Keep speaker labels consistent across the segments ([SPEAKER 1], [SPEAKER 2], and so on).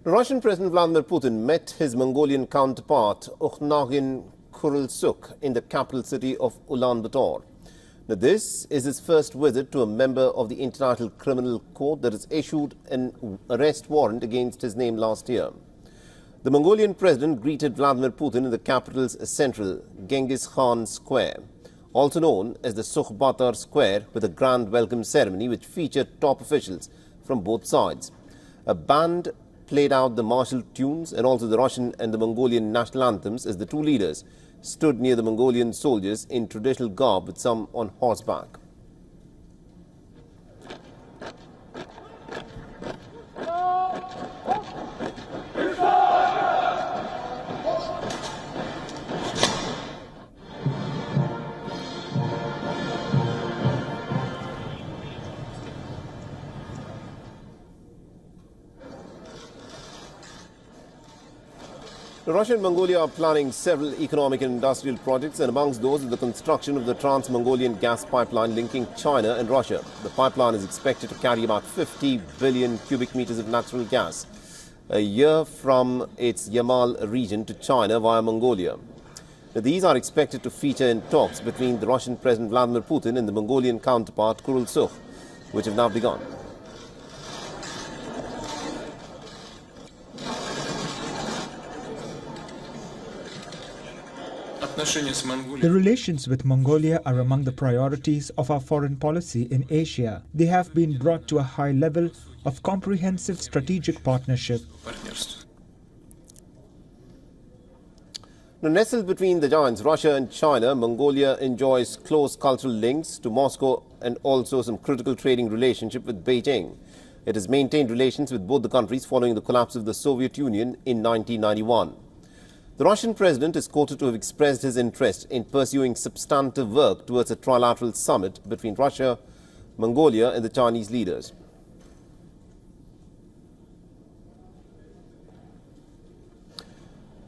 [SPEAKER 1] Russian President Vladimir Putin met his Mongolian counterpart Ukhnagin Kurulsuk in the capital city of Ulaanbaatar. Now, this is his first visit to a member of the International Criminal Court that has issued an arrest warrant against his name last year. The Mongolian president greeted Vladimir Putin in the capital's central Genghis Khan Square, also known as the Sukhbatar Square, with a grand welcome ceremony which featured top officials from both sides. A band played out the martial tunes and also the Russian and the Mongolian national anthems as the two leaders stood near the Mongolian soldiers in traditional garb, with some on horseback. Russia and Mongolia are planning several economic and industrial projects, and amongst those is the construction of the Trans-Mongolian gas pipeline linking China and Russia. The pipeline is expected to carry about 50 billion cubic meters of natural gas a year from its Yamal region to China via Mongolia. Now, these are expected to feature in talks between the Russian President Vladimir Putin and the Mongolian counterpart Kurulsuk, which have now begun.
[SPEAKER 2] The relations with Mongolia are among the priorities of our foreign policy in Asia. They have been brought to a high level of comprehensive strategic partnership.
[SPEAKER 1] Now, nestled between the giants Russia and China, Mongolia enjoys close cultural links to Moscow and also some critical trading relationship with Beijing. It has maintained relations with both the countries following the collapse of the Soviet Union in 1991. The Russian president is quoted to have expressed his interest in pursuing substantive work towards a trilateral summit between Russia, Mongolia and the Chinese leaders.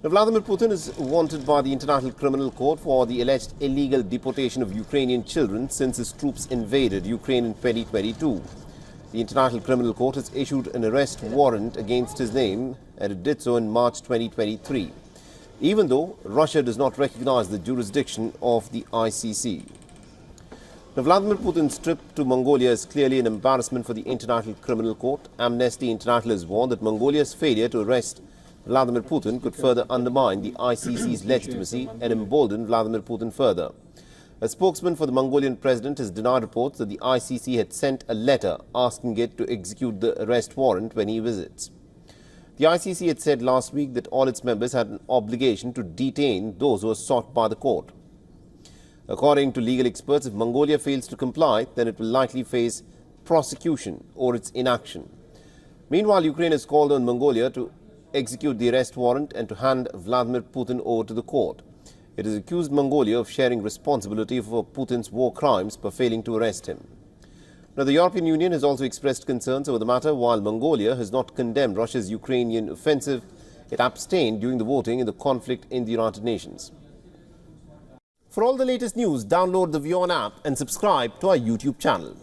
[SPEAKER 1] Now, Vladimir Putin is wanted by the International Criminal Court for the alleged illegal deportation of Ukrainian children since his troops invaded Ukraine in 2022. The International Criminal Court has issued an arrest warrant against his name, and it did so in March 2023. Even though Russia does not recognize the jurisdiction of the ICC. Now, Vladimir Putin's trip to Mongolia is clearly an embarrassment for the International Criminal Court. Amnesty International has warned that Mongolia's failure to arrest Vladimir Putin could further undermine the ICC's legitimacy and embolden Vladimir Putin further. A spokesman for the Mongolian president has denied reports that the ICC had sent a letter asking it to execute the arrest warrant when he visits. The ICC had said last week that all its members had an obligation to detain those who are sought by the court. According to legal experts, if Mongolia fails to comply, then it will likely face prosecution or its inaction. Meanwhile, Ukraine has called on Mongolia to execute the arrest warrant and to hand Vladimir Putin over to the court. It has accused Mongolia of sharing responsibility for Putin's war crimes by failing to arrest him. Now, the European Union has also expressed concerns over the matter. While Mongolia has not condemned Russia's Ukrainian offensive, it abstained during the voting in the conflict in the United Nations. For all the latest news, download the WION app and subscribe to our YouTube channel.